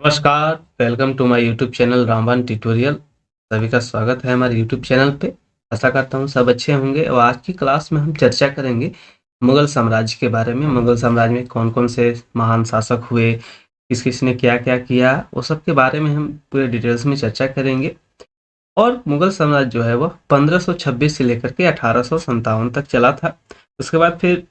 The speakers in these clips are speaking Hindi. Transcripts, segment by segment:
नमस्कार, welcome to my YouTube channel Ramban tutorial. सभी का स्वागत है हमारे यूट्यूब चैनल पे। आशा करता हूँ सब अच्छे होंगे और आज की क्लास में हम चर्चा करेंगे मुगल साम्राज्य के बारे में। मुगल साम्राज्य में कौन-कौन से महान शासक हुए, किस-किस ने क्या-क्या किया, वो सब के बारे में हम पूरे डिटेल्स में चर्चा करेंगे। और मुगल साम्राज्य जो है वह 1526 से लेकर के 1857 तक चला था। उसके बाद फिर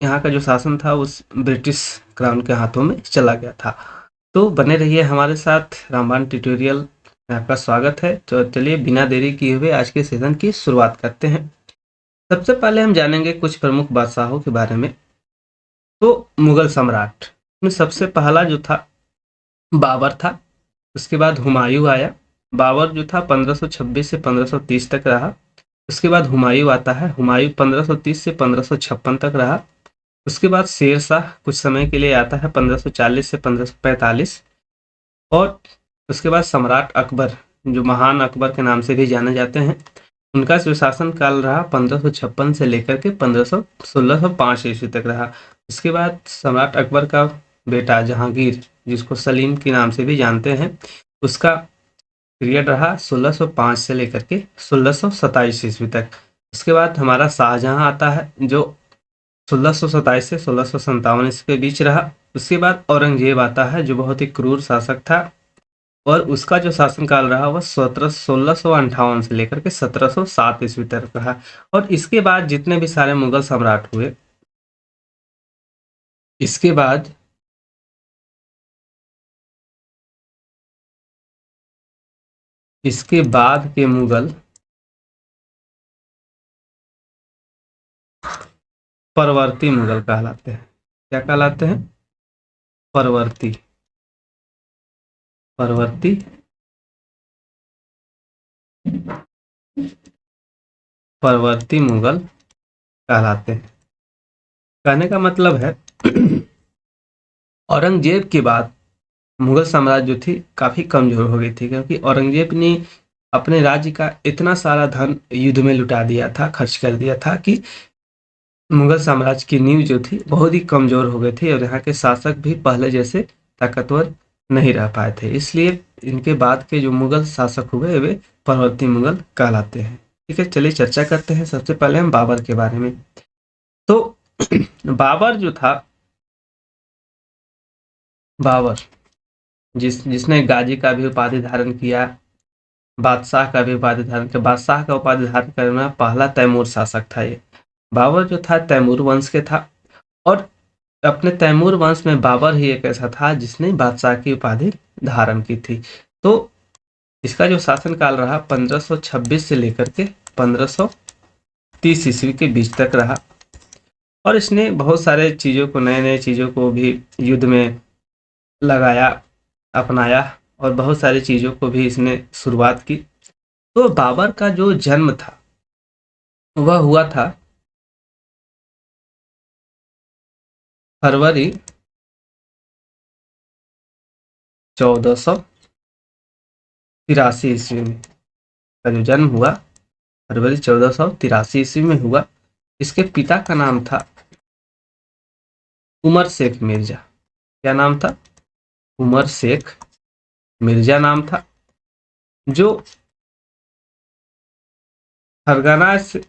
यहाँ का जो शासन था उस ब्रिटिश क्राउन के हाथों में चला गया था। तो बने रहिए हमारे साथ, रामबाण ट्यूटोरियल में आपका स्वागत है। तो चलिए बिना देरी किए हुए आज के सेशन की शुरुआत करते हैं। सबसे पहले हम जानेंगे कुछ प्रमुख बादशाहों के बारे में। तो मुगल सम्राट में सबसे पहला जो था बाबर था। उसके बाद हुमायूं आया। बाबर जो था 1526 से 1530 तक रहा। उसके बाद हुमायूं आता है। हुमायूं 1530 से 1556 तक रहा। उसके बाद शेर शाह कुछ समय के लिए आता है 1540 से 1545। और उसके बाद सम्राट अकबर, जो महान अकबर के नाम से भी जाने जाते हैं, उनका जो शासन काल रहा 1556 से लेकर के 1605 ईस्वी तक रहा। उसके बाद सम्राट अकबर का बेटा जहांगीर, जिसको सलीम के नाम से भी जानते हैं, उसका पीरियड रहा 1605 से लेकर के 1627 ईस्वी तक। उसके बाद हमारा शाहजहां आता है, जो 1627 से 1657 ईस्वी के बीच रहा। उसके बाद औरंगजेब आता है, जो बहुत ही क्रूर शासक था और उसका जो शासनकाल रहा वह 1658 से लेकर के 1707 ईस्वी तक रहा। और इसके बाद जितने भी सारे मुगल सम्राट हुए, इसके बाद इसके बाद के मुगल परवर्ती मुगल कहलाते हैं। क्या कहलाते हैं? परवर्ती। परवर्ती परवर्ती मुगल कहलाते हैं। कहने का मतलब है औरंगजेब के बाद मुगल साम्राज्य जो थी काफी कमजोर हो गई थी, क्योंकि औरंगजेब ने अपने राज्य का इतना सारा धन युद्ध में लुटा दिया था, खर्च कर दिया था कि मुगल साम्राज्य की नींव जो थी बहुत ही कमजोर हो गई थी और यहाँ के शासक भी पहले जैसे ताकतवर नहीं रह पाए थे। इसलिए इनके बाद के जो मुगल शासक हुए वे परवर्ती मुगल कहलाते हैं। ठीक है, चलिए चर्चा करते हैं। सबसे पहले हम बाबर के बारे में। तो बाबर जो था, बाबर जिसने गाजी का भी उपाधि धारण किया, बादशाह का भी उपाधि धारण किया। बादशाह का उपाधि धारण करने वाला पहला तैमूर शासक था ये। बाबर जो था तैमूर वंश के था और अपने तैमूर वंश में बाबर ही एक ऐसा था जिसने बादशाह की उपाधि धारण की थी। तो इसका जो शासनकाल रहा 1526 से लेकर के 1530 ईस्वी के बीच तक रहा और इसने बहुत सारे चीज़ों को, नए नए चीज़ों को भी युद्ध में लगाया, अपनाया और बहुत सारी चीज़ों को भी इसने शुरुआत की। तो बाबर का जो जन्म था वह हुआ था फरवरी 1483 ईस्वी में। का जो जन्म हुआ फरवरी 1483 ईस्वी में हुआ। इसके पिता का नाम था उमर शेख मिर्जा। क्या नाम था? उमर शेख मिर्जा नाम था, जो फरगना से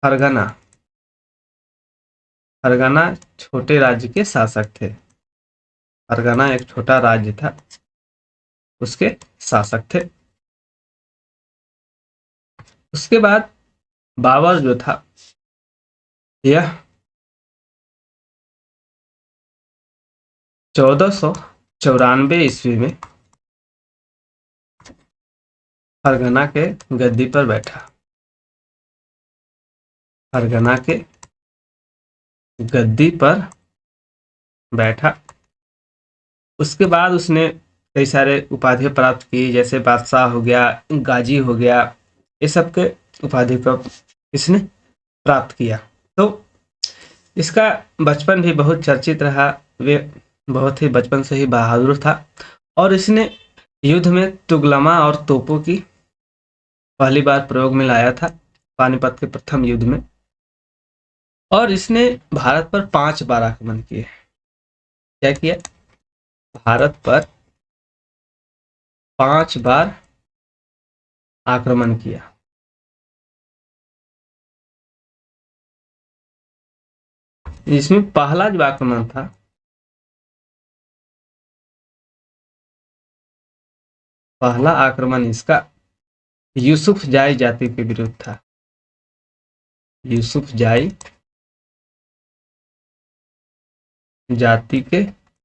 फरगना फरगना छोटे राज्य के शासक थे। फरगना एक छोटा राज्य था, उसके शासक थे। उसके बाद बाबर जो था यह 1494 ईस्वी में फरगना के गद्दी पर बैठा। फरगना के गद्दी पर बैठा। उसके बाद उसने कई सारे उपाधि प्राप्त की, जैसे बादशाह हो गया, गाजी हो गया, ये सब के उपाधि को इसने प्राप्त किया। तो इसका बचपन भी बहुत चर्चित रहा। वे बहुत ही बचपन से ही बहादुर था और इसने युद्ध में तुगलमा और तोपों की पहली बार प्रयोग में लाया था, पानीपत के प्रथम युद्ध में। और इसने भारत पर 5 बार आक्रमण किए। क्या किया? भारत पर 5 बार आक्रमण किया। इसमें पहला जो आक्रमण था, पहला आक्रमण इसका यूसुफ जाई जाति के विरुद्ध था। यूसुफ जाई जाति के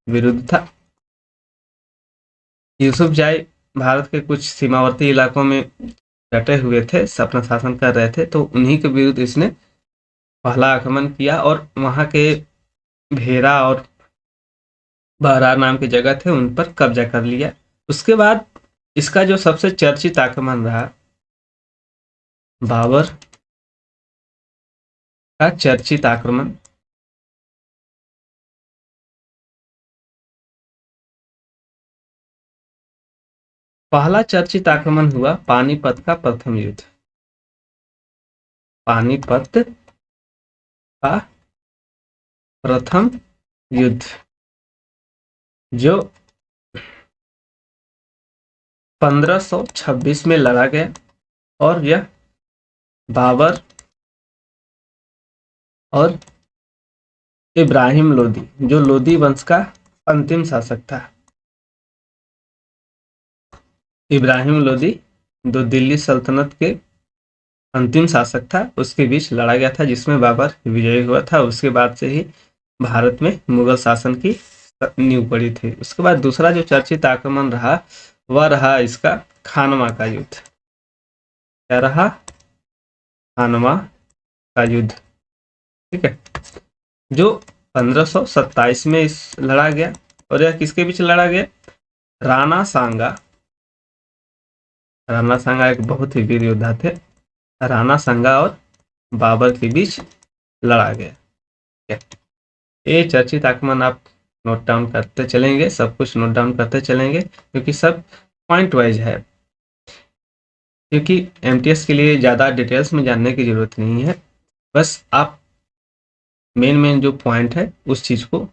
विरुद्ध था। यूसुफ जाई भारत के कुछ सीमावर्ती इलाकों में डटे हुए थे, अपना शासन कर रहे थे, तो उन्हीं के विरुद्ध इसने पहला आक्रमण किया और वहां के भेरा और बहरार नाम की जगह थे, उन पर कब्जा कर लिया। उसके बाद इसका जो सबसे चर्चित आक्रमण रहा, बाबर का चर्चित आक्रमण, पहला चर्चित आक्रमण हुआ पानीपत का प्रथम युद्ध। पानीपत का प्रथम युद्ध जो 1526 में लड़ा गया और यह बाबर और इब्राहिम लोदी, जो लोदी वंश का अंतिम शासक था, इब्राहिम लोदी जो दिल्ली सल्तनत के अंतिम शासक था, उसके बीच लड़ा गया था, जिसमें बाबर विजयी हुआ था। उसके बाद से ही भारत में मुगल शासन की नींव पड़ी थी। उसके बाद दूसरा जो चर्चित आक्रमण रहा वह रहा इसका खानवा का युद्ध। क्या रहा? खानवा का युद्ध, ठीक है, जो 1527 में इस लड़ा गया। और यह किसके बीच लड़ा गया? राणा सांगा, राणा सांगा एक बहुत ही वीर योद्धा थे, राणा सांगा और बाबर के बीच लड़ा गया। ये चर्चित आक्रमण आप नोट डाउन करते चलेंगे, सब कुछ नोट डाउन करते चलेंगे, क्योंकि सब पॉइंट वाइज है, क्योंकि एमटीएस के लिए ज़्यादा डिटेल्स में जानने की जरूरत नहीं है। बस आप मेन जो पॉइंट है उस चीज़ को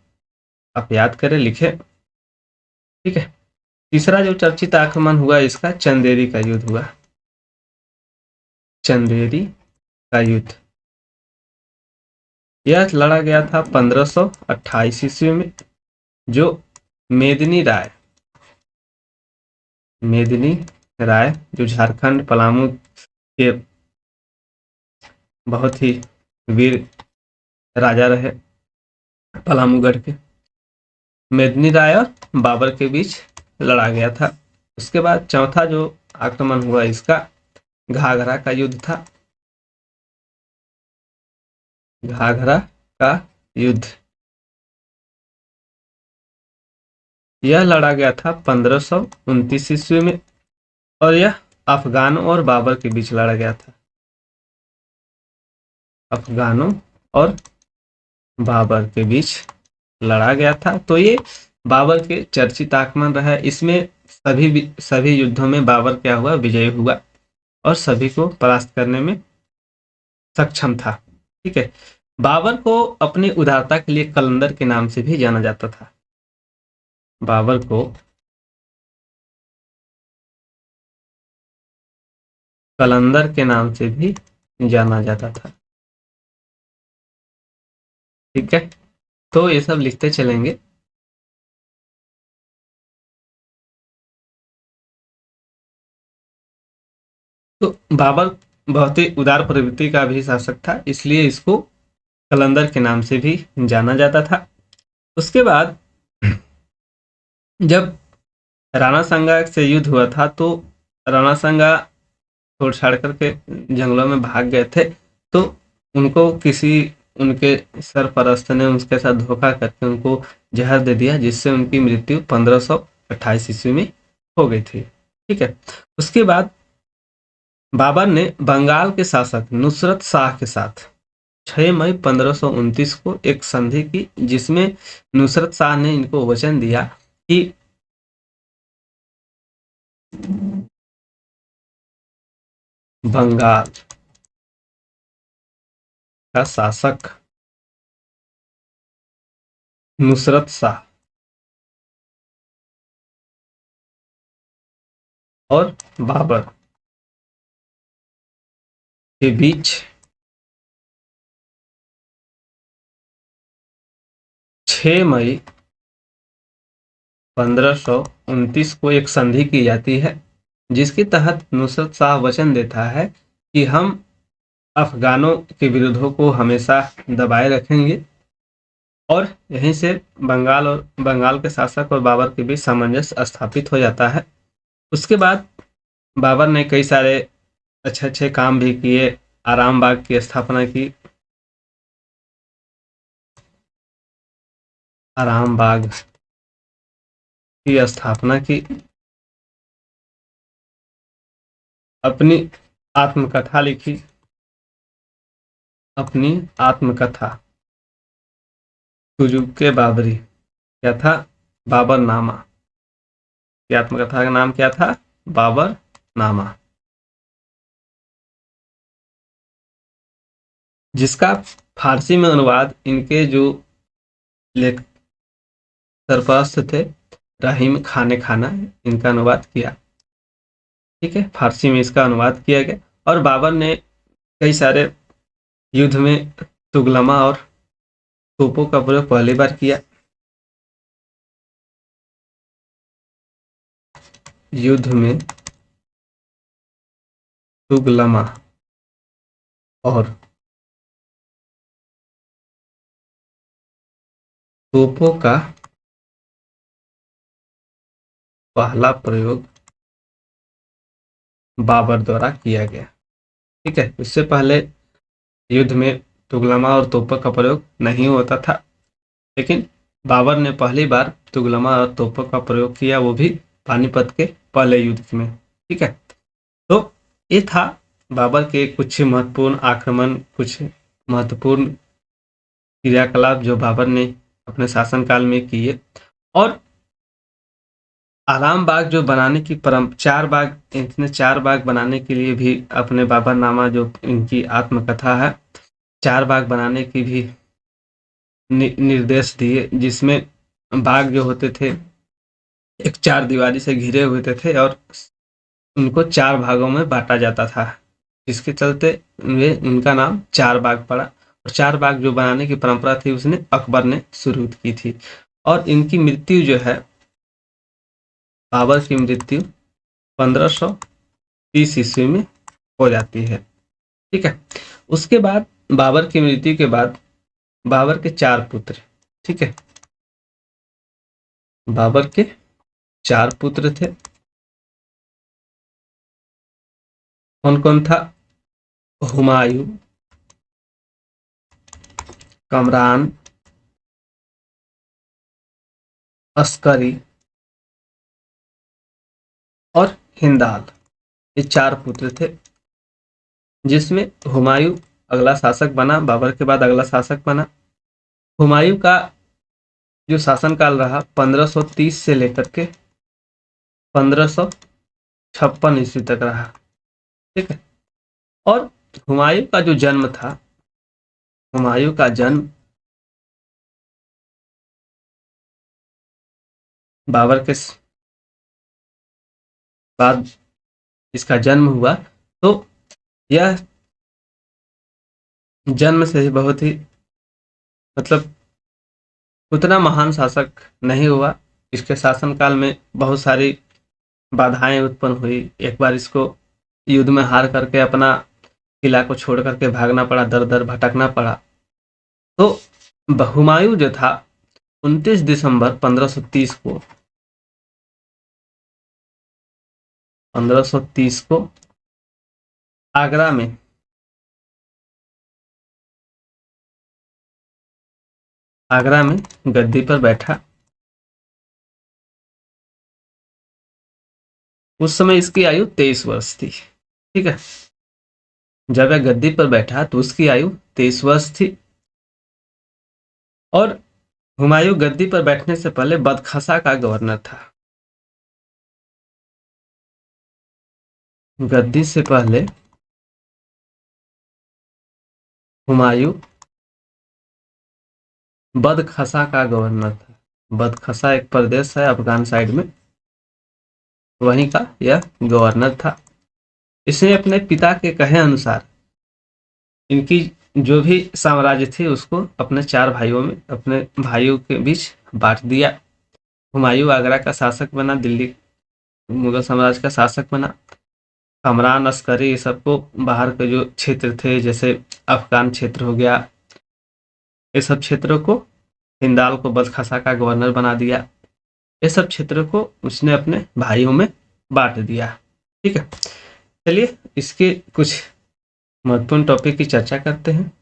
आप याद करें, लिखें, ठीक है। तीसरा जो चर्चित आक्रमण हुआ इसका चंदेरी का युद्ध हुआ। चंदेरी का युद्ध यह लड़ा गया था 1528 ईस्वी में, जो मेदिनी राय, मेदिनी राय जो झारखंड पलामू के बहुत ही वीर राजा रहे, पलामूगढ़ के, मेदिनी राय और बाबर के बीच लड़ा गया था। उसके बाद चौथा जो आक्रमण हुआ इसका घाघरा का युद्ध था। घाघरा का युद्ध यह लड़ा गया था 1529 ईस्वी में और यह अफगानों और बाबर के बीच लड़ा गया था। अफगानों और बाबर के बीच लड़ा गया था। तो ये बाबर के चर्चित आक्रमण रहा है। इसमें सभी युद्धों में बाबर क्या हुआ? विजयी हुआ और सभी को परास्त करने में सक्षम था, ठीक है। बाबर को अपनी उदारता के लिए कलंदर के नाम से भी जाना जाता था। बाबर को कलंदर के नाम से भी जाना जाता था, ठीक है। तो ये सब लिखते चलेंगे। तो बाबर बहुत ही उदार प्रवृत्ति का भी शासक था, इसलिए इसको कलंदर के नाम से भी जाना जाता था। उसके बाद जब राणा सांगा से युद्ध हुआ था, तो राणा सांगा छोड़ छाड़ करके जंगलों में भाग गए थे, तो उनको किसी उनके सरपरस्त ने उनके साथ धोखा करके उनको जहर दे दिया, जिससे उनकी मृत्यु 1528 ईस्वी में हो गई थी, ठीक है। उसके बाद बाबर ने बंगाल के शासक नुसरत शाह के साथ 6 मई 1529 को एक संधि की, जिसमें नुसरत शाह ने इनको वचन दिया कि बंगाल का शासक नुसरत शाह और बाबर के बीच 6 मई 1529 को एक संधि की जाती है, जिसके तहत नुसरत शाह वचन देता है कि हम अफगानों के विरोधों को हमेशा दबाए रखेंगे, और यहीं से बंगाल के शासक और बाबर के बीच सामंजस्य स्थापित हो जाता है। उसके बाद बाबर ने कई सारे अच्छे अच्छे काम भी किए। आराम बाग की स्थापना की, आराम बाग की स्थापना की, अपनी आत्मकथा लिखी, अपनी आत्मकथा तुजुक बाबरी, क्या था? बाबरनामा की आत्मकथा का नाम क्या था? बाबरनामा, जिसका फारसी में अनुवाद इनके जो लेख सरपरस्त थे रहीम खान खाना, इनका अनुवाद किया। ठीक है, फारसी में इसका अनुवाद किया गया। और बाबर ने कई सारे युद्ध में तुगलमा और तोपों का प्रयोग पहली बार किया। युद्ध में तुगलमा और तोपों का पहला प्रयोग बाबर द्वारा किया गया। ठीक है, इससे पहले युद्ध में तुगलमा और तोपों का प्रयोग नहीं होता था, लेकिन बाबर ने पहली बार तुगलमा और तोपों का प्रयोग किया, वो भी पानीपत के पहले युद्ध में। ठीक है, तो ये था बाबर के कुछ महत्वपूर्ण आक्रमण, कुछ महत्वपूर्ण क्रियाकलाप जो बाबर ने अपने शासनकाल में किए। और आराम बाग जो बनाने की चार बाग, इतने 4 बाग बनाने के लिए भी अपने बाबरनामा जो इनकी आत्मकथा है, 4 बाग बनाने की भी निर्देश दिए, जिसमें बाग जो होते थे एक 4 दीवारी से घिरे हुए थे और उनको 4 भागों में बांटा जाता था, जिसके चलते वे उनका नाम 4 बाग पड़ा। और 4 बाग जो बनाने की परंपरा थी उसने अकबर ने शुरू की थी। और इनकी मृत्यु जो है, बाबर की मृत्यु 1530 ईस्वी में हो जाती है। ठीक है, उसके बाद बाबर की मृत्यु के बाद बाबर के 4 पुत्र, ठीक है, बाबर के 4 पुत्र थे। कौन कौन था? हुमायूं, कमरान, अस्करी और हिंदाल, ये 4 पुत्र थे, जिसमें हुमायूं अगला शासक बना, बाबर के बाद अगला शासक बना। हुमायूं का जो शासनकाल रहा 1530 से लेकर के 1556 ईस्वी तक रहा। ठीक है, और हुमायूं का जो जन्म था, हुमायूं का जन्म बाबर के बाद इसका जन्म हुआ, तो यह जन्म से ही बहुत ही मतलब उतना महान शासक नहीं हुआ। इसके शासनकाल में बहुत सारी बाधाएं उत्पन्न हुई। एक बार इसको युद्ध में हार करके अपना किला को छोड़ करके भागना पड़ा, दर दर भटकना पड़ा। तो हुमायूं जो था 29 दिसंबर 1530 को आगरा में गद्दी पर बैठा। उस समय इसकी आयु 23 वर्ष थी। ठीक है, जब वह गद्दी पर बैठा तो उसकी आयु 23 वर्ष थी। और हुमायूं गद्दी पर बैठने से पहले बदखसा का गवर्नर था। गद्दी से पहले हुमायूं बदखसा का गवर्नर था। बदखसा एक प्रदेश है अफगान साइड में। वहीं का यह गवर्नर था। इसने अपने पिता के कहे अनुसार इनकी जो भी साम्राज्य थे उसको अपने 4 भाइयों में, अपने भाइयों के बीच बाँट दिया। हुमायूँ आगरा का शासक बना, दिल्ली मुगल साम्राज्य का शासक बना। कमरान, अस्करी ये सबको बाहर के जो क्षेत्र थे जैसे अफगान क्षेत्र हो गया, ये सब क्षेत्रों को, हिंदाल को बलखसा का गवर्नर बना दिया। ये सब क्षेत्रों को उसने अपने भाइयों में बाँट दिया। ठीक है, चलिए इसके कुछ महत्वपूर्ण टॉपिक की चर्चा करते हैं।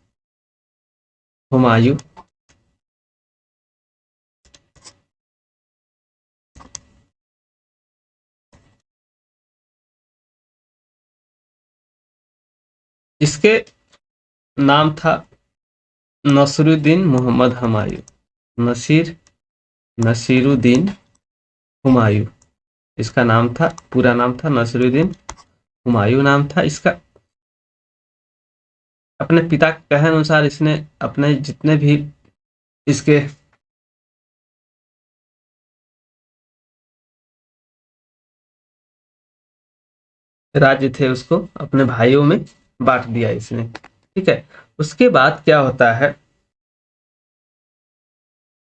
हुमायूँ इसके नाम था नसरुद्दीन मोहम्मद हुमायूँ। नसीरुद्दीन हुमायूँ इसका नाम था, पूरा नाम था नसरुद्दीन हुमायूँ नाम था इसका। अपने पिता के कहे अनुसार इसने अपने जितने भी इसके राज्य थे उसको अपने भाइयों में बांट दिया इसने। ठीक है, उसके बाद क्या होता है,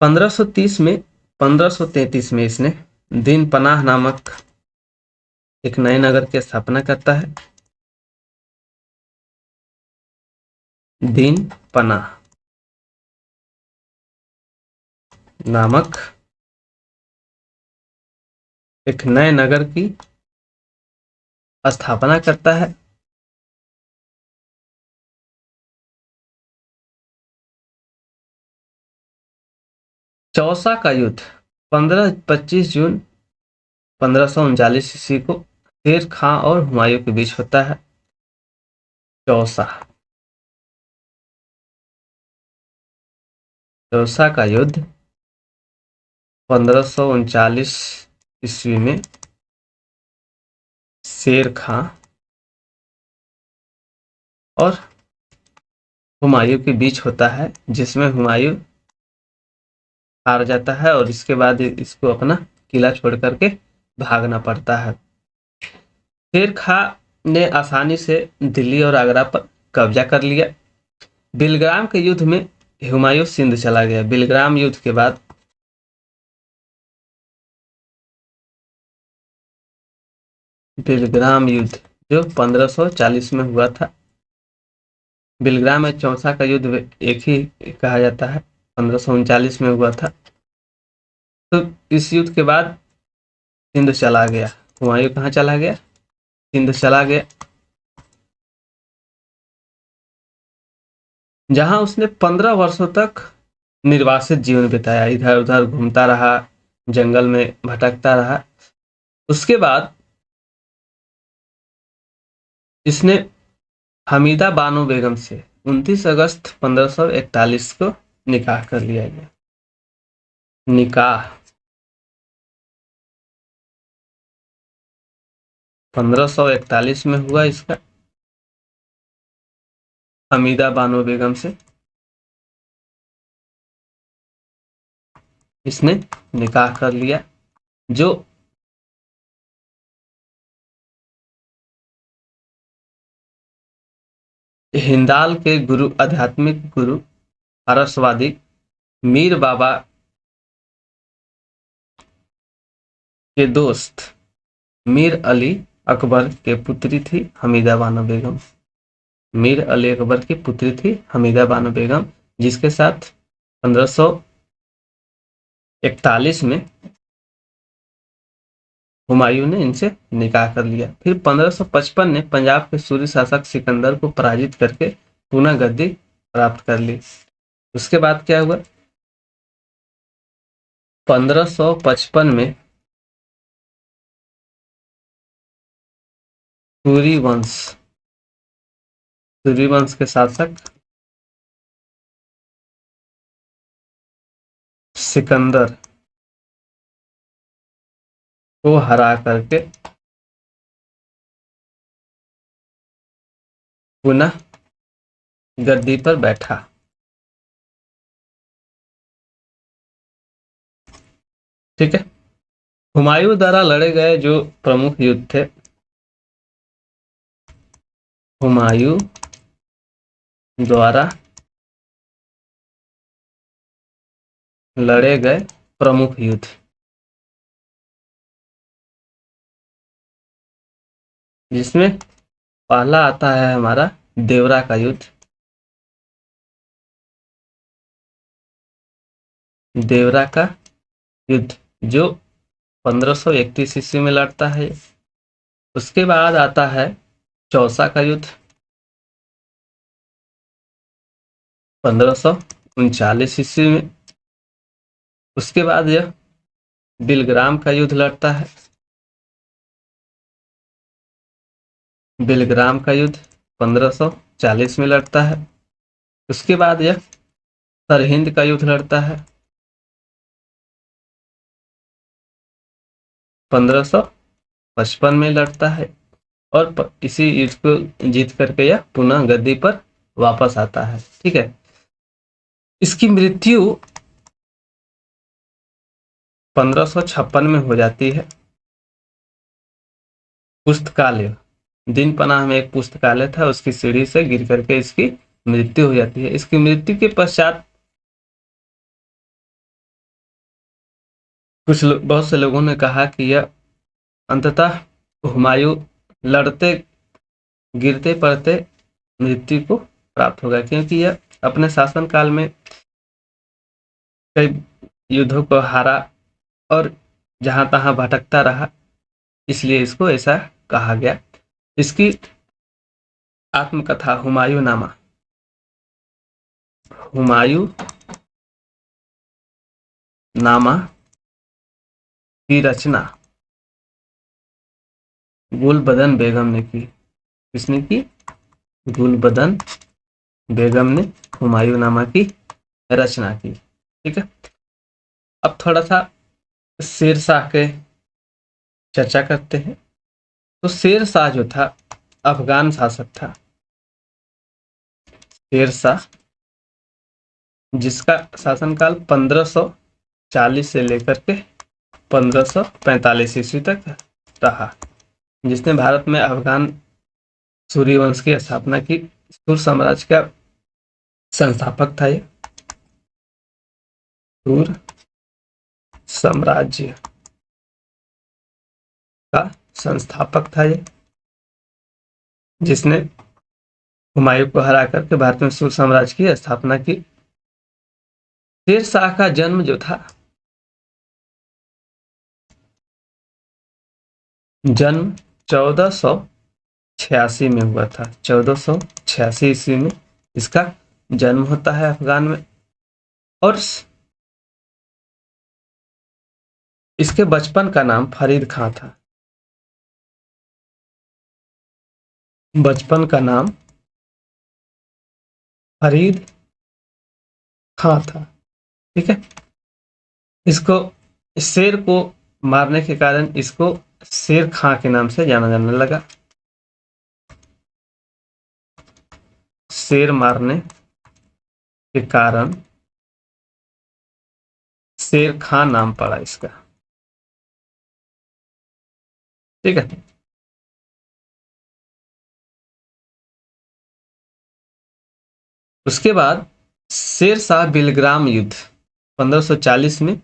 1530 में 1533 में इसने दीन पनाह नामक एक नए नगर की स्थापना करता है। दीन पनाह नामक एक नए नगर की स्थापना करता है। चौसा का युद्ध 25 जून 1539 ईस्वी को शेर खां और हुमायूं के बीच होता है। चौसा चौसा का युद्ध 1539 ईस्वी में शेर खां और हुमायूं के बीच होता है, जिसमें हुमायूं हार जाता है और इसके बाद इसको अपना किला छोड़ करके भागना पड़ता है। शेर खां ने आसानी से दिल्ली और आगरा पर कब्जा कर लिया। बिलग्राम के युद्ध में हुमायूं सिंध चला गया। बिलग्राम युद्ध के बाद बिलग्राम युद्ध जो 1540 में हुआ था, बिलग्राम में चौसा का युद्ध एक ही कहा जाता है, 1539 में हुआ था। तो इस युद्ध के बाद सिंध चला गया। हुमायूं कहाँ चला गया? सिंध चला गया, जहां उसने 15 वर्षों तक निर्वासित जीवन बिताया, इधर उधर घूमता रहा, जंगल में भटकता रहा। उसके बाद इसने हमीदा बानो बेगम से 29 अगस्त 1541 को निकाह कर लिया गया। निकाह 1541 में हुआ इसका हमीदा बानो बेगम से इसने निकाह कर लिया, जो हिंदाल के गुरु, आध्यात्मिक गुरु, अरसवादी मीर बाबा के दोस्त मीर अली अकबर के पुत्री थी हमीदा बानो बेगम। मीर अली अकबर की पुत्री थी हमीदा बानो बेगम, जिसके साथ 1541 में हुमायूं ने इनसे निकाह कर लिया। फिर 1555 में पंजाब के सूरी शासक सिकंदर को पराजित करके पुनः गद्दी प्राप्त कर ली। उसके बाद क्या हुआ, 1555 में सूरी वंश के शासक सिकंदर को हरा करके पुनः गद्दी पर बैठा। ठीक है, हुमायूं द्वारा लड़े गए जो प्रमुख युद्ध थे, हुमायूं द्वारा लड़े गए प्रमुख युद्ध, जिसमें पहला आता है हमारा देवरा का युद्ध। देवरा का युद्ध जो 1531 ईस्वी में लड़ता है। उसके बाद आता है चौसा का युद्ध 1539 ईस्वी में। उसके बाद यह बिलग्राम का युद्ध लड़ता है। बिलग्राम का युद्ध 1540 में लड़ता है। उसके बाद यह सरहिंद का युद्ध लड़ता है 1555 में लड़ता है। और इसी युद्ध को जीत करके यह पुनः गद्दी पर वापस आता है। ठीक है, इसकी मृत्यु 1556 में हो जाती है। पुस्तकालय दिन पनाह में एक पुस्तकालय था, उसकी सीढ़ी से गिर करके इसकी मृत्यु हो जाती है। इसकी मृत्यु के पश्चात बहुत से लोगों ने कहा कि यह अंततः हुमायूं लड़ते गिरते पड़ते मृत्यु को प्राप्त हो गया, क्योंकि यह अपने शासन काल में कई युद्धों को हारा और जहां तहां भटकता रहा, इसलिए इसको ऐसा कहा गया। इसकी आत्मकथा हुमायूं नामा, हुमायूं नामा की रचना गुलबदन बेगम ने की। किसने की? गुलबदन बेगम ने हुमायूं नामा की रचना की। ठीक है, अब थोड़ा सा शेर शाह के चर्चा करते हैं। तो शेर शाह जो था अफगान शासक था। शेर शाह जिसका शासनकाल 1540 से लेकर के 1545 ईस्वी तक रहा, जिसने भारत में अफगान सूर्यवंश की स्थापना की। सूर साम्राज्य का संस्थापक था ये। सूर साम्राज्य का संस्थापक था ये, जिसने हुमायूं को हरा करके भारत में सूर साम्राज्य की स्थापना की। शेर शाह का जन्म जो था, जन्म 1486 में हुआ था। 1486 ईस्वी में इसका जन्म होता है अफगान में। और इसके बचपन का नाम फरीद खां था। बचपन का नाम फरीद खां था। ठीक है, इसको शेर को मारने के कारण इसको शेर खां के नाम से जाना जाने लगा। शेर मारने के कारण शेर खां नाम पड़ा इसका। ठीक है, उसके बाद शेर शाह बिलग्राम युद्ध 1540 में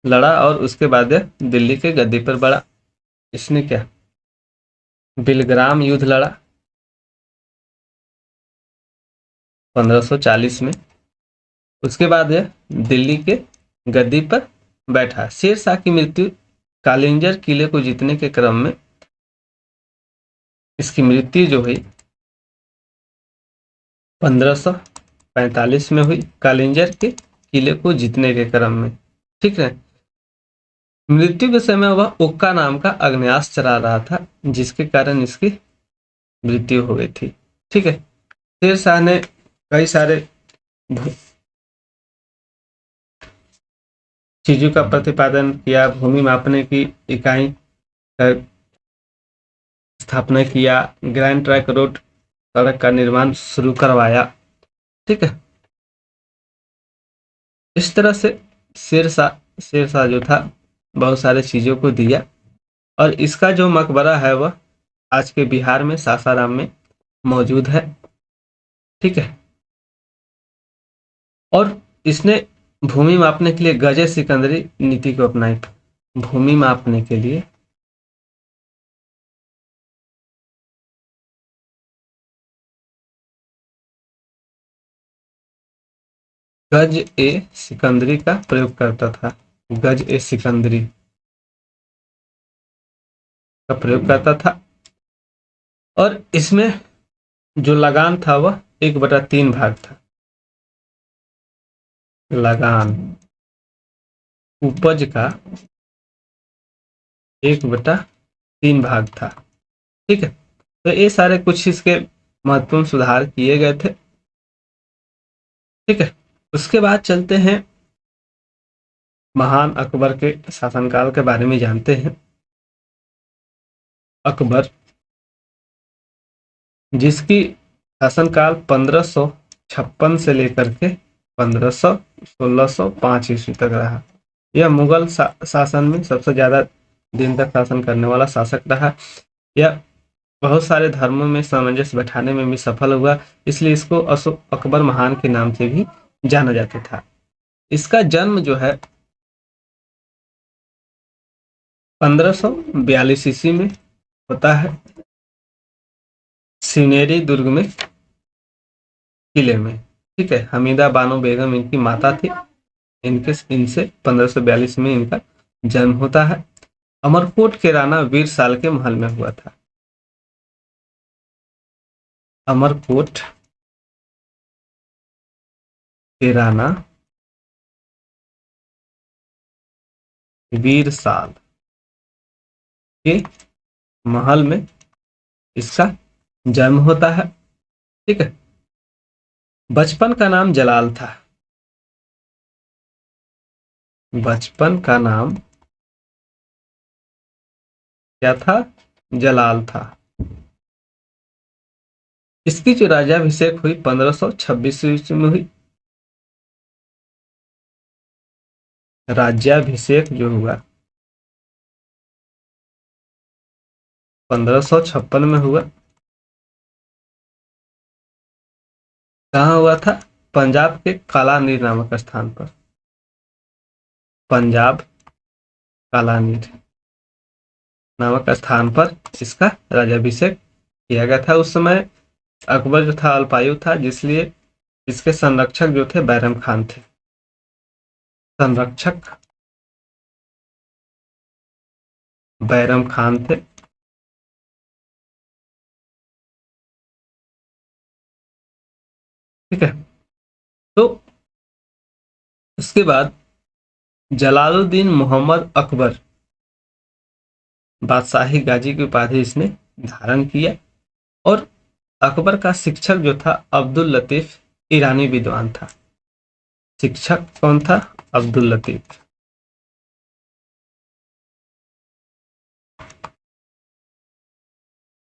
लड़ा और उसके बाद दिल्ली के गद्दी पर बढ़ा। इसने क्या बिलग्राम युद्ध लड़ा 1540 में। उसके बाद यह दिल्ली के गद्दी पर बैठा। शेर शाह की मृत्यु कालिंजर किले को जीतने के क्रम में इसकी मृत्यु जो हुई 1545 में हुई, कालिंजर के किले को जीतने के क्रम में। ठीक है, मृत्यु के समय वह उक्का नाम का अग्न्यास्त्र चला रहा था, जिसके कारण इसकी मृत्यु हो गई थी। ठीक है, शेर शाह ने कई सारे चीजों का प्रतिपादन किया, भूमि मापने की इकाई का स्थापना किया, ग्रैंड ट्रैंक रोड सड़क का निर्माण शुरू करवाया। ठीक है, इस तरह से शेर शाह जो था बहुत सारे चीज़ों को दिया। और इसका जो मकबरा है वह आज के बिहार में सासाराम में मौजूद है। ठीक है। और इसने भूमि मापने के लिए गजे सिकंदरी नीति को अपनाई। भूमि मापने के लिए गज ए सिकंदरी का प्रयोग करता था। गज ए सिकंदरी का प्रयोग करता था। और इसमें जो लगान था वह 1/3 भाग था। लगान उपज का 1/3 भाग था। ठीक है। तो ये सारे कुछ इसके महत्वपूर्ण सुधार किए गए थे। ठीक है। उसके बाद चलते हैं महान अकबर के शासनकाल के बारे में जानते हैं। अकबर, जिसकी शासनकाल 1556 से लेकर के 1605 ईस्वी तक रहा। यह मुगल शासन में सबसे ज्यादा दिन तक शासन करने वाला शासक रहा। यह बहुत सारे धर्मों में सामंजस्य बैठाने में भी सफल हुआ, इसलिए इसको अकबर महान के नाम से भी जाना जाता था। इसका जन्म जो है 1542 ईस्वी में होता है, सिनेरी दुर्ग में, किले में। ठीक है। हमीदा बानो बेगम इनकी माता थी। इनसे 1542 में इनका जन्म होता है। अमरकोट के राणा वीर साल के महल में हुआ था। अमरकोट के राणा वीर साल के महल में इसका जन्म होता है। ठीक है। बचपन का नाम जलाल था। बचपन का नाम क्या था? जलाल था। इसकी जो राज्याभिषेक हुई 1526 ईस्वी में हुई। राज्याभिषेक जो हुआ 1556 में हुआ। कहाँ हुआ था? पंजाब के कालानीर नामक स्थान पर। पंजाब कालानीर नामक स्थान पर इसका राज्याभिषेक किया गया था। उस समय अकबर जो था अल्पायु था, जिसलिए इसके संरक्षक जो थे बैरम खान थे। संरक्षक बैरम खान थे। ठीक है। तो उसके बाद जलालुद्दीन मोहम्मद अकबर बादशाही गाजी की उपाधि इसने धारण किया। और अकबर का शिक्षक जो था अब्दुल लतीफ ईरानी विद्वान था। शिक्षक कौन था? अब्दुल लतीफ।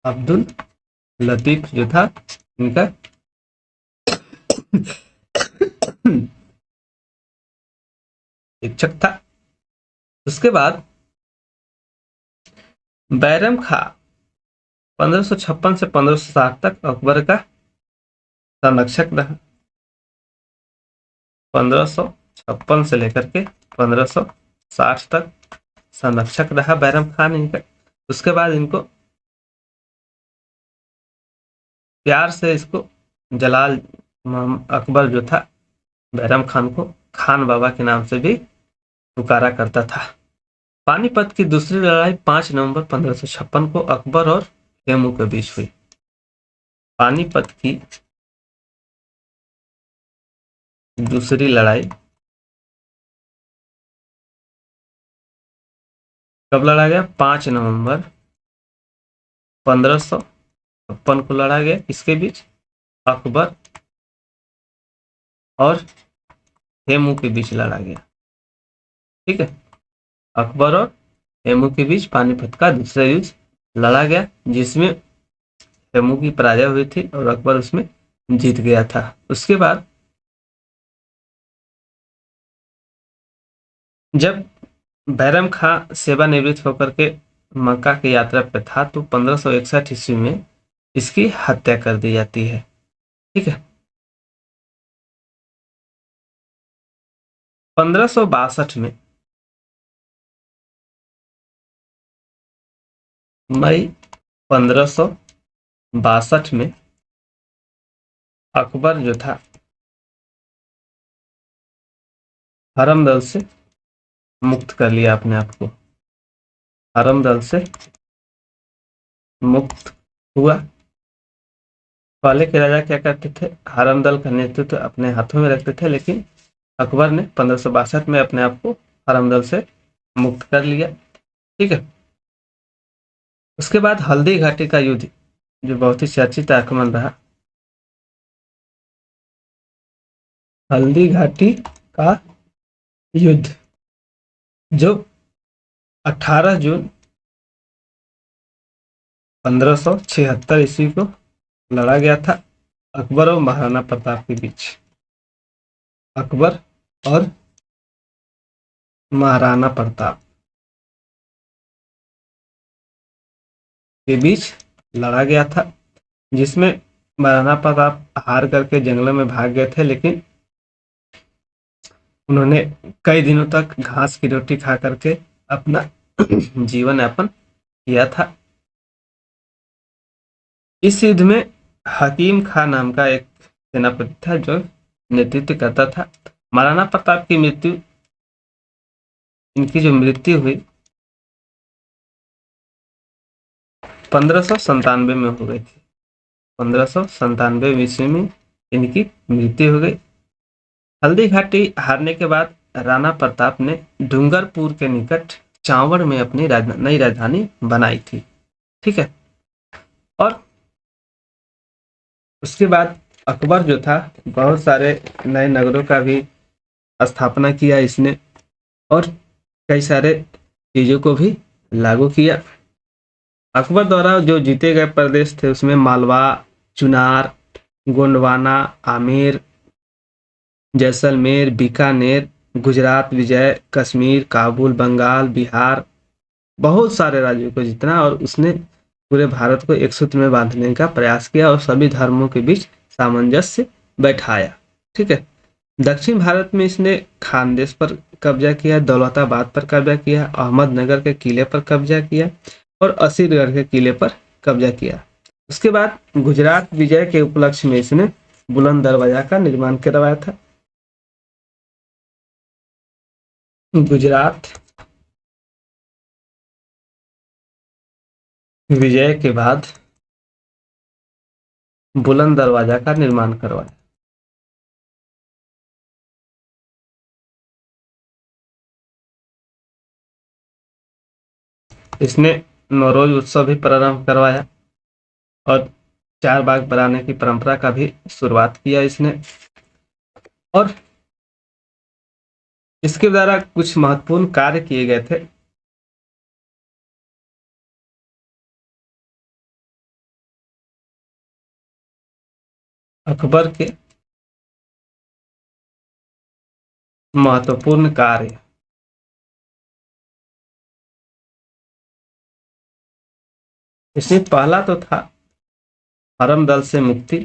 अब्दुल लतीफ जो था इनका शिक्षक था। उसके बाद बैरम खां 1556 से 1560 तक अकबर का संरक्षक रहा। 1556 से लेकर के 1560 तक संरक्षक रहा बैरम खान इनका। उसके बाद इनको प्यार से इसको जलाल अकबर जो था बैरम खान को खान बाबा के नाम से भी पुकारा करता था। पानीपत की दूसरी लड़ाई 5 नवंबर 1556 को अकबर और हेमू के बीच हुई। पानीपत की दूसरी लड़ाई कब लड़ा गया? 5 नवंबर 1556 को लड़ा गया। किसके बीच? अकबर और हेमू के बीच लड़ा गया। ठीक है। अकबर और हेमू के बीच पानीपत का दूसरा युद्ध लड़ा गया, जिसमें हेमू की पराजय हुई थी और अकबर उसमें जीत गया था। उसके बाद जब बैरम खां सेवानिवृत्त होकर के मक्का की यात्रा पे था, तो 1561 ईस्वी में इसकी हत्या कर दी जाती है। ठीक है। 1562 में मई 1562 में अकबर जो था हरम दल से मुक्त कर लिया अपने आप को, हरम दल से मुक्त हुआ। पहले के राजा क्या करते थे, हरम दल का नेतृत्व अपने हाथों में रखते थे, लेकिन अकबर ने 1562 में अपने आप को हरम दल से मुक्त कर लिया। ठीक है। उसके बाद हल्दी घाटी का युद्ध, जो बहुत ही चर्चित आक्रमण रहा, हल्दी घाटी का युद्ध जो 18 जून 1576 ईस्वी को लड़ा गया था अकबर और महाराणा प्रताप के बीच। अकबर और महाराणा प्रताप के बीच लड़ा गया था, जिसमें महाराणा प्रताप हार करके जंगलों में भाग गए थे, लेकिन उन्होंने कई दिनों तक घास की रोटी खा करके अपना जीवन यापन किया था। इस युद्ध में हकीम खां नाम का एक सेनापति था जो नेतृत्व करता था। महाराणा प्रताप की मृत्यु, इनकी जो मृत्यु हुई 1597 में हो गई थी। 1597 ईस्वी में इनकी मृत्यु हो गई। हल्दी घाटी हारने के बाद राणा प्रताप ने डूंगरपुर के निकट चांवड़ में अपनी नई राजधानी बनाई थी। ठीक है। और उसके बाद अकबर जो था बहुत सारे नए नगरों का भी स्थापना किया इसने, और कई सारे चीजों को भी लागू किया। अकबर द्वारा जो जीते गए प्रदेश थे उसमें मालवा, चुनार, गोंडवाना, आमेर, जैसलमेर, बीकानेर, गुजरात, विजय, कश्मीर, काबुल, बंगाल, बिहार, बहुत सारे राज्यों को जीतना, और उसने पूरे भारत को एक सूत्र में बांधने का प्रयास किया और सभी धर्मों के बीच सामंजस्य बैठाया। ठीक है। दक्षिण भारत में इसने खानदेश पर कब्जा किया, दौलताबाद पर कब्जा किया, अहमदनगर के किले पर कब्जा किया और असीरगढ़ के किले पर कब्जा किया। उसके बाद गुजरात विजय के उपलक्ष्य में इसने बुलंद दरवाजा का निर्माण करवाया था। गुजरात विजय के बाद बुलंद दरवाजा का निर्माण करवाया। इसने नौरोज उत्सव भी प्रारंभ करवाया और चार बाग बनाने की परंपरा का भी शुरुआत किया इसने। और इसके द्वारा कुछ महत्वपूर्ण कार्य किए गए थे। अकबर के महत्वपूर्ण कार्य, इसमें पहला तो था हरम दल से मुक्ति।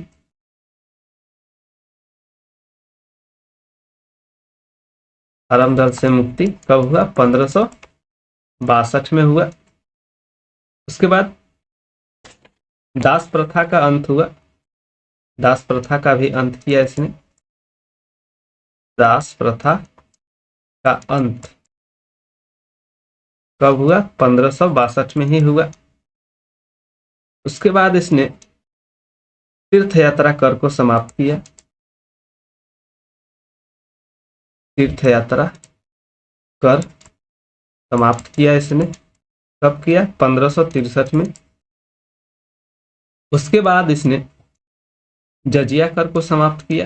हरम दल से मुक्ति कब हुआ? 1562 में हुआ। उसके बाद दास प्रथा का अंत हुआ। दास प्रथा का भी अंत किया इसने। दास प्रथा का अंत कब हुआ? 1562 में ही हुआ। उसके बाद इसने तीर्थ यात्रा कर को समाप्त किया। तीर्थ यात्रा कर समाप्त किया इसने। कब किया? 1563 में। उसके बाद इसने जजिया कर को समाप्त किया।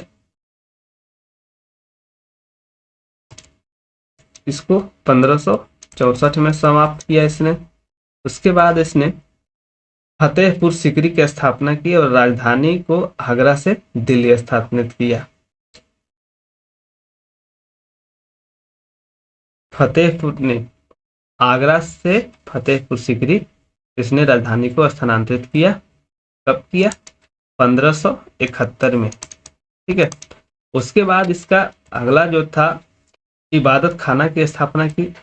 इसको 1564 में समाप्त किया इसने। उसके बाद इसने फतेहपुर सीकरी की स्थापना की और राजधानी को आगरा से दिल्ली स्थानांतरित किया। फतेहपुर ने आगरा से फतेहपुर सीकरी इसने राजधानी को स्थानांतरित किया। कब किया? 1571 में। ठीक है। उसके बाद इसका अगला जो था, इबादत खाना की स्थापना की।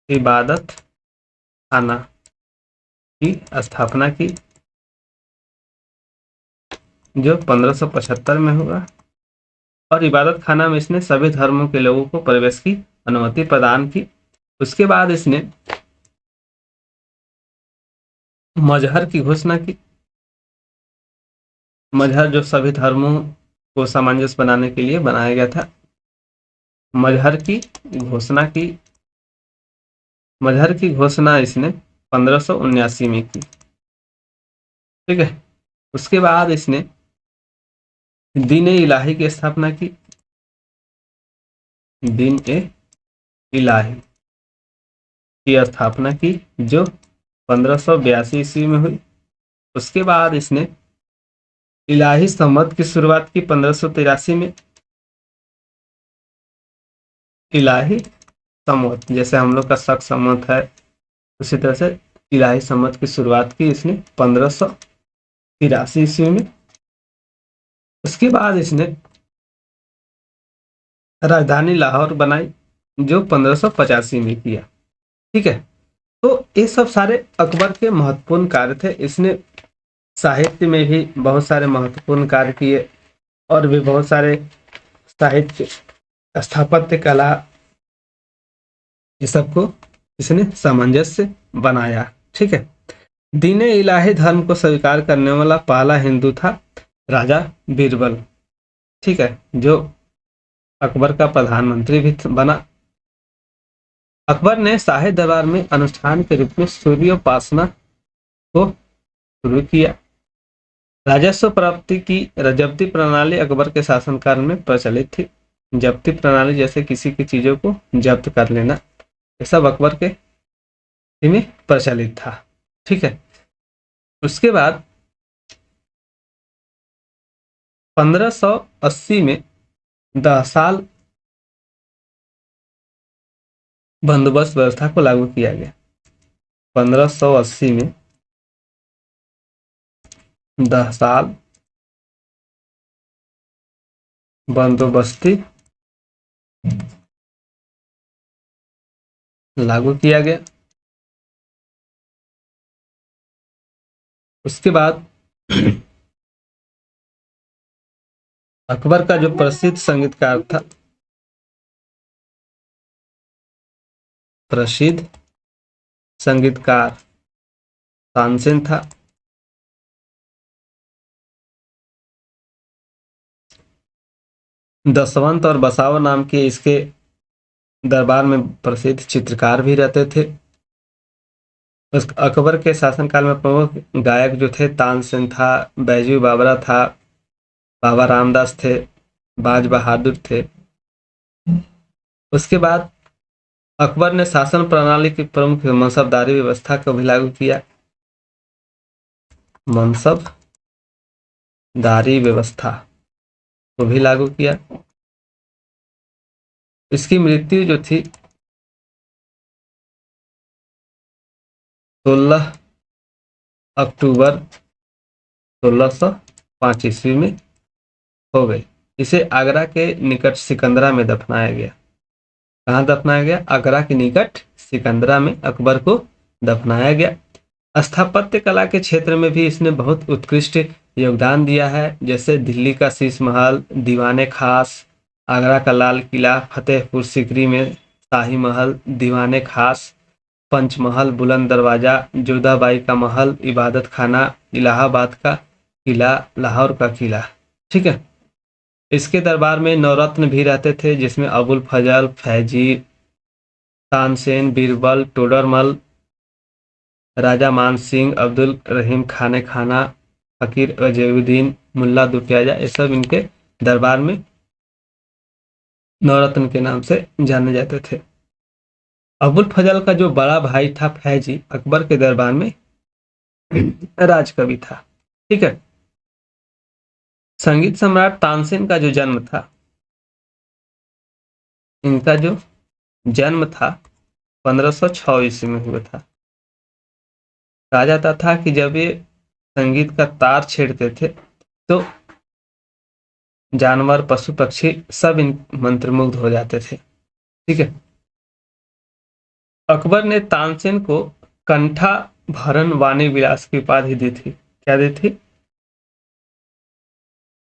इबादत खाना की स्थापना की जो 1575 में हुआ। और इबादत खाना में इसने सभी धर्मों के लोगों को प्रवेश की अनुमति प्रदान की। उसके बाद इसने मजहर की घोषणा की। मजहर जो सभी धर्मों को सामंजस्य बनाने के लिए बनाया गया था। मजहर की घोषणा की। मजहर की घोषणा इसने 1579 में की। ठीक है। उसके बाद इसने दीन ए इलाही की स्थापना की। दीन ए इलाही की स्थापना की जो 1582 ईस्वी में हुई। उसके बाद इसने इलाही सम्मत की शुरुआत की 1583 में। इलाही सम्मत जैसे हम लोग का शक सम्मत है, उसी तरह से इलाही सम्मत की शुरुआत की इसने 1583 ईस्वी में। उसके बाद इसने राजधानी लाहौर बनाई जो 1585 में किया। ठीक है। तो ये सब सारे अकबर के महत्वपूर्ण कार्य थे। इसने साहित्य में भी बहुत सारे महत्वपूर्ण कार्य किए और भी बहुत सारे साहित्य, स्थापत्य कला, ये सबको इसने सामंजस्य बनाया। ठीक है। दीन ए इलाही धर्म को स्वीकार करने वाला पहला हिंदू था राजा बीरबल। ठीक है। जो अकबर का प्रधानमंत्री भी बना। अकबर ने शाही दरबार में अनुष्ठान के रूप में सूर्योपासना को शुरू किया। राजस्व प्राप्ति की जब्ती प्रणाली अकबर के शासनकाल में प्रचलित थी। जब्ती प्रणाली जैसे किसी की चीजों को जब्त कर लेना, ये सब अकबर के में प्रचलित था। ठीक है। उसके बाद 1580 में 10 साल बंदोबस्त व्यवस्था को लागू किया गया। 1580 में 10 साल बंदोबस्ती लागू किया गया। उसके बाद अकबर का जो प्रसिद्ध संगीतकार था, प्रसिद्ध संगीतकार तानसेन था। दसवंत और बसावर नाम के इसके दरबार में प्रसिद्ध चित्रकार भी रहते थे। उस अकबर के शासनकाल में प्रमुख गायक जो थे, तानसेन था, बैजू बावरा था, बाबा रामदास थे, बाज बहादुर थे। उसके बाद अकबर ने शासन प्रणाली की प्रमुख मनसबदारी व्यवस्था को भी लागू किया। मनसबदारी व्यवस्था को भी लागू किया। इसकी मृत्यु जो थी 16 अक्टूबर 1605 ईस्वी में हो गई। इसे आगरा के निकट सिकंदरा में दफनाया गया। कहाँ दफनाया गया? आगरा के निकट सिकंदरा में अकबर को दफनाया गया। स्थापत्य कला के क्षेत्र में भी इसने बहुत उत्कृष्ट योगदान दिया है, जैसे दिल्ली का शीश महल, दीवाने खास, आगरा का लाल किला, फतेहपुर सीकरी में शाही महल, दीवाने खास, पंचमहल, बुलंद दरवाजा, जोधाबाई का महल, इबादत खाना, इलाहाबाद का किला, लाहौर का किला। ठीक है। इसके दरबार में नवरत्न भी रहते थे, जिसमें अबुल फजल, फैजी, तानसेन, बीरबल, टोडरमल, राजा मान सिंह, अब्दुल रहीम खाने खाना, फकीर अजयुद्दीन, मुल्ला दुटियाजा, ये सब इनके दरबार में नवरत्न के नाम से जाने जाते थे। अबुल फजल का जो बड़ा भाई था फैजी, अकबर के दरबार में राजकवि था। ठीक है। संगीत सम्राट तानसेन का जो जन्म था, इनका जो जन्म था 1506 ईस्वी में हुआ था। कहा जाता था कि जब ये संगीत का तार छेड़ते थे तो जानवर, पशु, पक्षी सब इन मंत्रमुग्ध हो जाते थे। ठीक है। अकबर ने तानसेन को कंठा भरण वाणी विलास की उपाधि दी थी। क्या दी थी?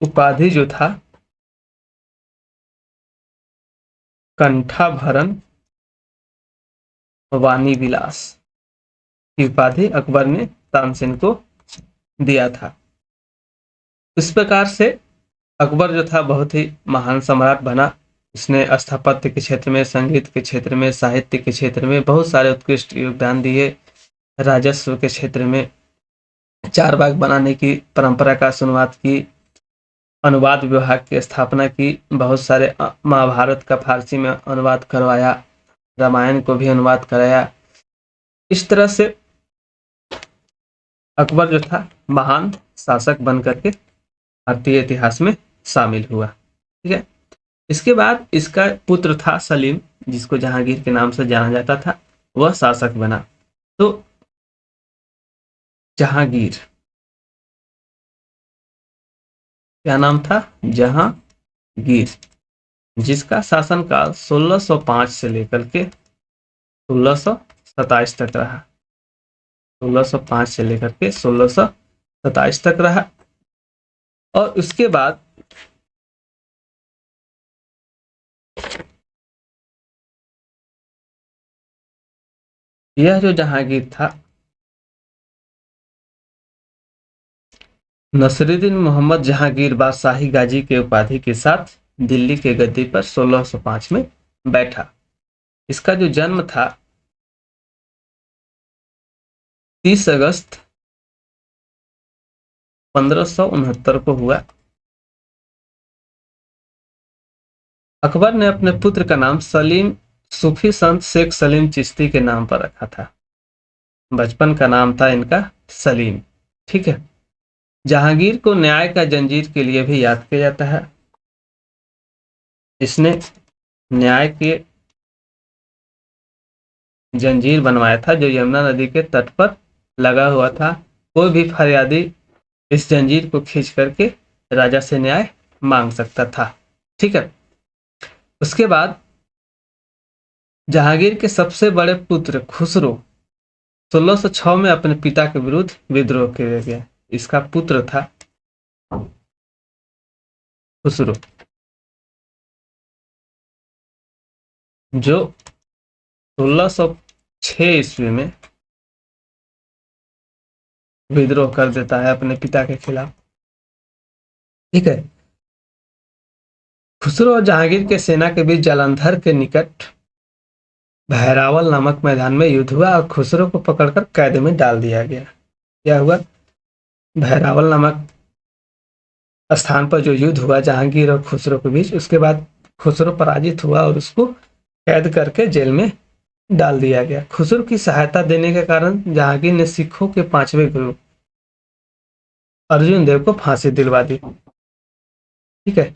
उपाधि जो था कंठा भरण वाणी विलास की उपाधि अकबर ने तानसेन को दिया था। इस प्रकार से अकबर जो था बहुत ही महान सम्राट बना। इसने स्थापत्य के क्षेत्र में, संगीत के क्षेत्र में, साहित्य के क्षेत्र में बहुत सारे उत्कृष्ट योगदान दिए। राजस्व के क्षेत्र में चार बाग बनाने की परंपरा का शुरुआत की, अनुवाद विभाग की स्थापना की, बहुत सारे महाभारत का फारसी में अनुवाद करवाया, रामायण को भी अनुवाद कराया। इस तरह से अकबर जो था महान शासक बनकर के भारतीय इतिहास में शामिल हुआ। ठीक है। इसके बाद इसका पुत्र था सलीम, जिसको जहांगीर के नाम से जाना जाता था, वह शासक बना। तो जहांगीर, क्या नाम था? जहांगीर, जिसका शासनकाल 1605 से लेकर के 1627 तक रहा। 1605 से लेकर के 1627 तक रहा। और उसके बाद यह जो जहांगीर था नसीरुद्दीन मोहम्मद जहांगीर बादशाही गाजी के उपाधि के साथ दिल्ली के गद्दी पर 1605 में बैठा। इसका जो जन्म था 30 अगस्त 1569 को हुआ। अकबर ने अपने पुत्र का नाम सलीम सूफी संत शेख सलीम चिश्ती के नाम पर रखा था। बचपन का नाम था इनका सलीम। ठीक है। जहांगीर को न्याय का जंजीर के लिए भी याद किया जाता है। इसने न्याय के जंजीर बनवाया था जो यमुना नदी के तट पर लगा हुआ था। कोई भी फरियादी इस जंजीर को खींच करके राजा से न्याय मांग सकता था। ठीक है। उसके बाद जहांगीर के सबसे बड़े पुत्र खुसरो 1606 में अपने पिता के विरुद्ध विद्रोह किया गया। इसका पुत्र था खुसरो, जो 1606 ईस्वी में विद्रोह कर देता है अपने पिता के खिलाफ। ठीक है। खुसरो और जहांगीर के सेना के बीच जालंधर के निकट भैरावल नामक मैदान में युद्ध हुआ और खुसरो को पकड़कर कैद में डाल दिया गया। क्या हुआ? भैरावल नामक स्थान पर जो युद्ध हुआ जहांगीर और खुसरो के बीच, उसके बाद खुसरो पराजित हुआ और उसको कैद करके जेल में डाल दिया गया। खुसरो की सहायता देने के कारण जहांगीर ने सिखों के 5वें गुरु अर्जुन देव को फांसी दिलवा दी। ठीक है।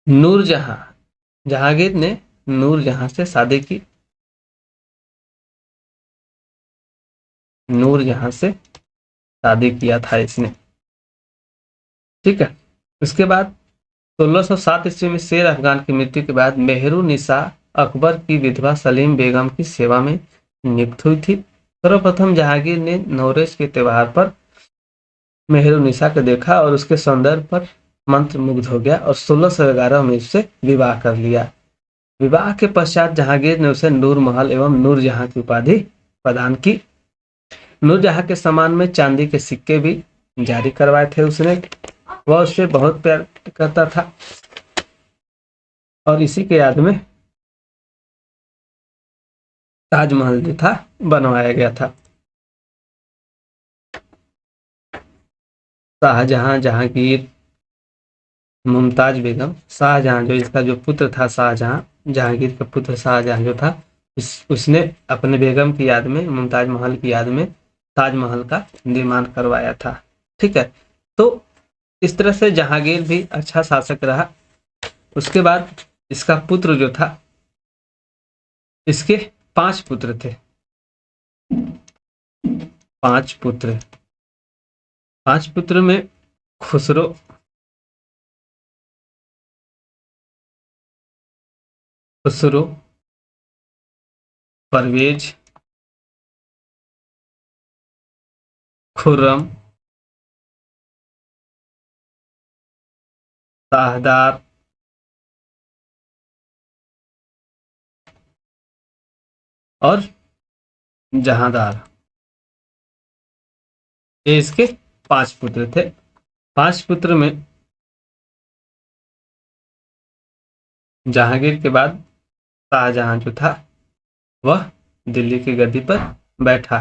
नूरजहां, जहांगीर ने नूरजहां से शादी की। नूरजहां से शादी किया था इसने। ठीक है। उसके बाद 1607 ईस्वी में शेर अफगान की मृत्यु के बाद मेहरू निसा अकबर की विधवा सलीम बेगम की सेवा में नियुक्त हुई थी। सर्वप्रथम जहांगीर ने नवरेज के त्योहार पर मेहरू निसा को देखा और उसके सौंदर्य पर मंत्र मुग्ध हो गया और 1611 में उससे विवाह कर लिया। विवाह के पश्चात जहांगीर ने उसे नूर महल एवं नूरजहां की उपाधि प्रदान की। नूरजहां के सम्मान में चांदी के सिक्के भी जारी करवाए थे उसने। वह उससे बहुत प्यार करता था और इसी के याद में ताजमहल जो था बनवाया गया था। शाहजहां, जहांगीर, मुमताज बेगम, शाहजहां जो इसका जो पुत्र था शाहजहां, जहांगीर का पुत्र शाहजहां जो था, उसने अपने बेगम की याद में, मुमताज महल की याद में ताजमहल का निर्माण करवाया था। ठीक है। तो इस तरह से जहांगीर भी अच्छा शासक रहा। उसके बाद इसका पुत्र जो था, इसके 5 पुत्र थे। 5 पुत्र। 5 पुत्र में खुसरो, खुसरो, परवेज, खुर्रम, शाहदार और जहांदार, ये इसके 5 पुत्र थे। 5 पुत्र में जहांगीर के बाद शाहजहां जो था वह दिल्ली की गद्दी पर बैठा।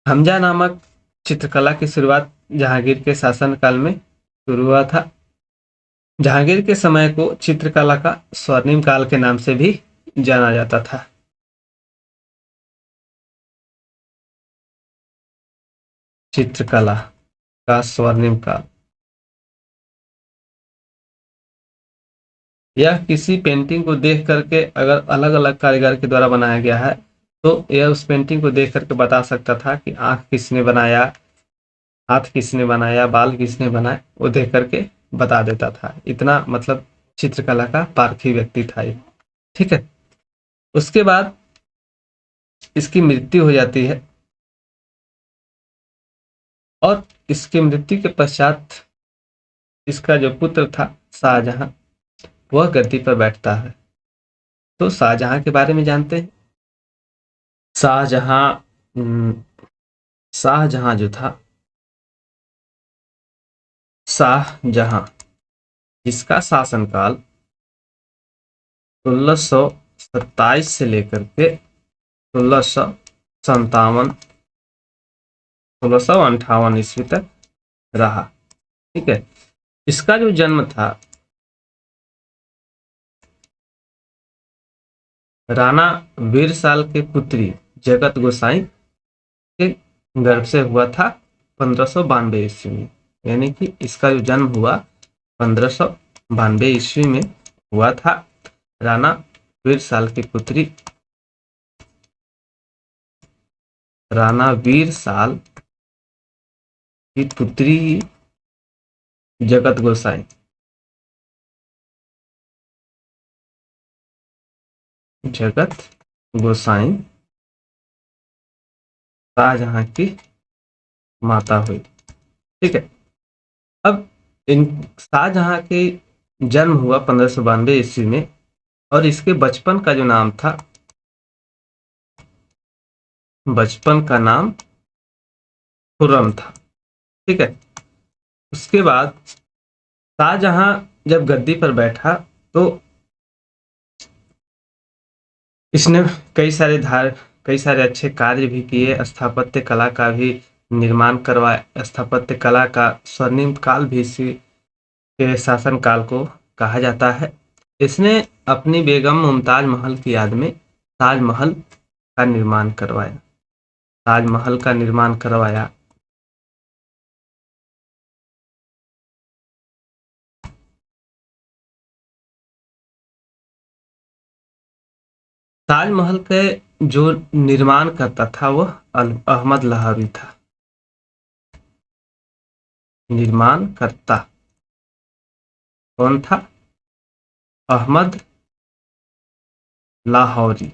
हमजा नामक चित्रकला की शुरुआत जहांगीर के शासनकाल में शुरू हुआ था। जहांगीर के समय को चित्रकला का स्वर्णिम काल के नाम से भी जाना जाता था। चित्रकला का स्वर्णिम काल, यह किसी पेंटिंग को देख करके अगर अलग अलग कारीगर के द्वारा बनाया गया है तो यह उस पेंटिंग को देख करके बता सकता था कि आंख किसने बनाया, हाथ किसने बनाया, बाल किसने बनाए, वो देख करके बता देता था। इतना मतलब चित्रकला का पारखी व्यक्ति था ये। ठीक है। उसके बाद इसकी मृत्यु हो जाती है और इसकी मृत्यु के पश्चात इसका जो पुत्र था शाहजहां, वह गद्दी पर बैठता है। तो शाहजहां के बारे में जानते हैं। शाहजहां शाहजहां जो था, शाहजहां इसका शासनकाल 1627 से लेकर के 1657 1658 ईस्वी तक रहा। ठीक है। इसका जो जन्म था राणा वीरसाल के पुत्री जगत गोसाई के गर्भ से हुआ था 1592 ईस्वी में। यानी कि इसका जो जन्म हुआ 1592 ईस्वी में हुआ था। राणा वीरसाल की पुत्री, राणा वीरसाल की पुत्री जगत गोसाई, जगत गोसाई शाहजहां की माता हुई। ठीक है। अब इन शाहजहां के जन्म हुआ 1592 ईस्वी में और इसके बचपन का जो नाम था, बचपन का नाम खुर्रम था। ठीक है। उसके बाद शाहजहां जब गद्दी पर बैठा तो इसने कई सारे अच्छे कार्य भी किए। स्थापत्य कला का भी निर्माण करवाया। स्थापत्य कला का स्वर्णिम काल भी इसी के शासन काल को कहा जाता है। इसने अपनी बेगम मुमताज महल की याद में ताजमहल का निर्माण करवाया। ताजमहल का निर्माण करवाया। ताजमहल के जो निर्माण करता था वह अहमद लाहौरी था। निर्माण करता कौन था? अहमद लाहौरी।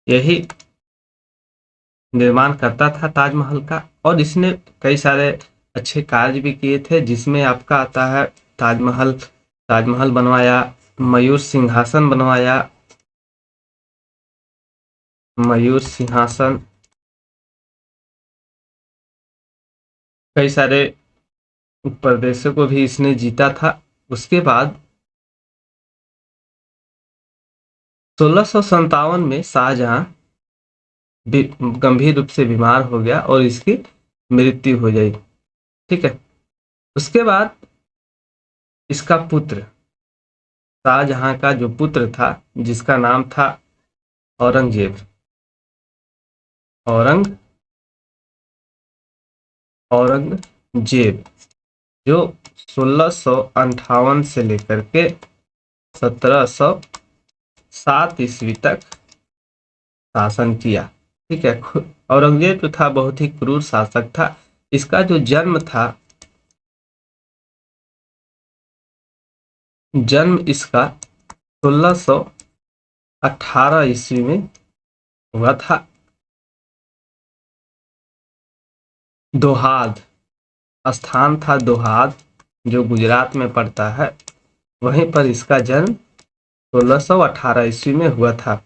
यही निर्माण करता था ताजमहल का और इसने कई सारे अच्छे कार्य भी किए थे, जिसमें आपका आता है ताजमहल, ताजमहल बनवाया, मयूर सिंहासन बनवाया, मयूर सिंहासन, कई सारे प्रदेशों को भी इसने जीता था। उसके बाद 1657 में शाहजहां गंभीर रूप से बीमार हो गया और इसकी मृत्यु हो गई। ठीक है। उसके बाद इसका पुत्र, शाहजहां का जो पुत्र था जिसका नाम था औरंगजेब, औरंगजेब औरंगजेब जो 1658 से लेकर के 1707 ईस्वी तक शासन किया। ठीक है। औरंगजेब जो था बहुत ही क्रूर शासक था। इसका जो जन्म इसका 1618 ईस्वी में हुआ था। दोहाद स्थान था, दोहाद जो गुजरात में पड़ता है, वहीं पर इसका जन्म 1618 ईस्वी में हुआ था।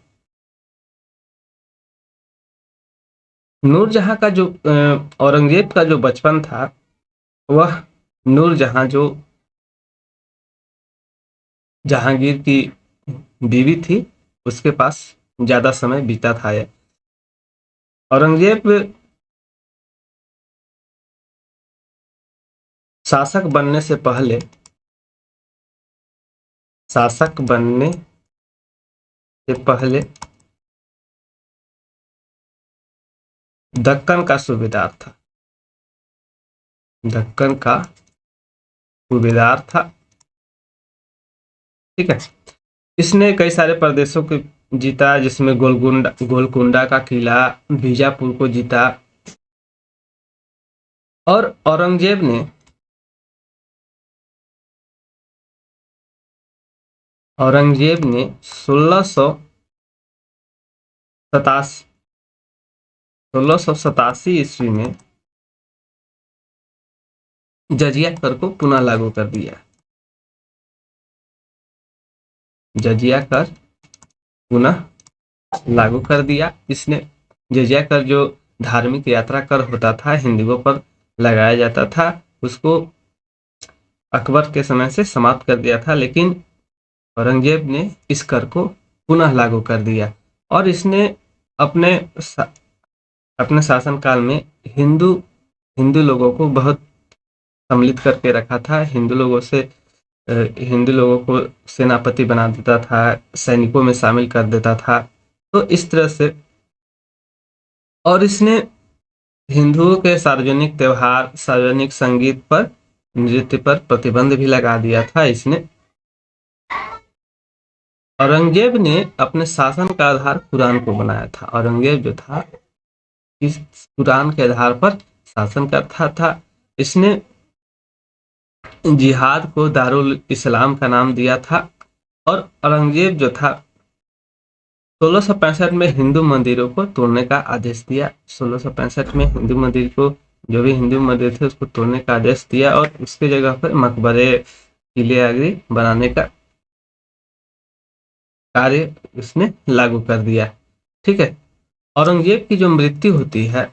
नूरजहां का जो औरंगजेब का जो बचपन था, वह नूरजहां जो जहांगीर की बीवी थी, उसके पास ज्यादा समय बीता था। औरंगजेब शासक बनने से पहले दक्कन का सूबेदार था। दक्कन का सूबेदार था। ठीक है। इसने कई सारे प्रदेशों को जीता, जिसमें गोलकुंडा का किला, बीजापुर को जीता। और औरंगजेब ने 1687 ईस्वी में जजिया कर को पुनः लागू कर दिया। जजिया कर पुनः लागू कर दिया इसने। जजिया कर जो धार्मिक यात्रा कर होता था, हिंदुओं पर लगाया जाता था, उसको अकबर के समय से समाप्त कर दिया था, लेकिन औरंगजेब ने इस कर को पुनः लागू कर दिया। और इसने अपने शासनकाल में हिंदू लोगों को बहुत सम्मिलित करके रखा था। हिंदू लोगों को सेनापति बना देता था, सैनिकों में शामिल कर देता था। तो इस तरह से, और इसने हिंदुओं के सार्वजनिक त्योहार, सार्वजनिक संगीत पर, नृत्य पर प्रतिबंध भी लगा दिया था इसने। औरंगजेब ने अपने शासन का आधार कुरान को बनाया था। औरंगजेब जो था, इस कुरान के आधार पर शासन करता था। इसने जिहाद को दारुल इस्लाम का नाम दिया था। और औरंगजेब जो था 1665 में हिंदू मंदिरों को तोड़ने का आदेश दिया। 1665 में हिंदू मंदिर को, जो भी हिंदू मंदिर थे, उसको तोड़ने का आदेश दिया और उसके जगह पर मकबरे, किले आदि बनाने का कार्य उसने लागू कर दिया। ठीक है। औरंगजेब की जो मृत्यु होती है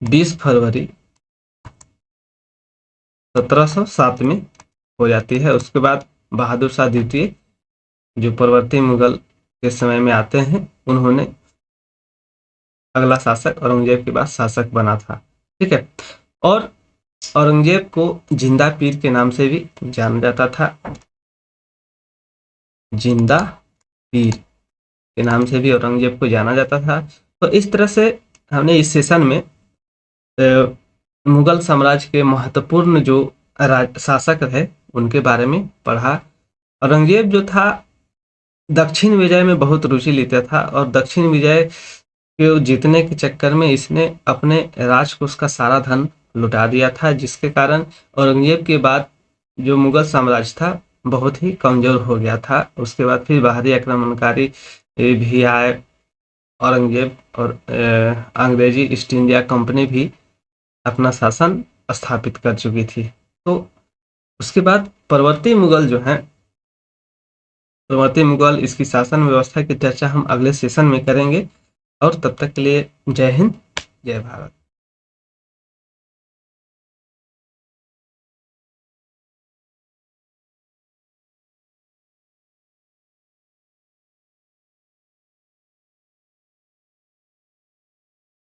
20 फरवरी 1707 में हो जाती है। उसके बाद बहादुर शाह द्वितीय जो परवर्ती मुगल के समय में आते हैं, उन्होंने अगला शासक औरंगजेब के बाद शासक बना था। ठीक है। और औरंगजेब को जिंदा पीर के नाम से भी जाना जाता था। जिंदा पीर के नाम से भी औरंगजेब को जाना जाता था। तो इस तरह से हमने इस सेशन में मुगल साम्राज्य के महत्वपूर्ण जो शासक रहे उनके बारे में पढ़ा। औरंगजेब जो था दक्षिण विजय में बहुत रुचि लेता था, और दक्षिण विजय को जीतने के चक्कर में इसने अपने राजकोष का सारा धन लुटा दिया था, जिसके कारण औरंगजेब के बाद जो मुगल साम्राज्य था बहुत ही कमजोर हो गया था। उसके बाद फिर बाहरी आक्रमणकारी भी आए। औरंगजेब और अंग्रेजी ईस्ट इंडिया कंपनी भी अपना शासन स्थापित कर चुकी थी। तो उसके बाद परवर्ती मुगल इसकी शासन व्यवस्था की चर्चा हम अगले सेशन में करेंगे। और तब तक के लिए जय हिंद, जय भारत।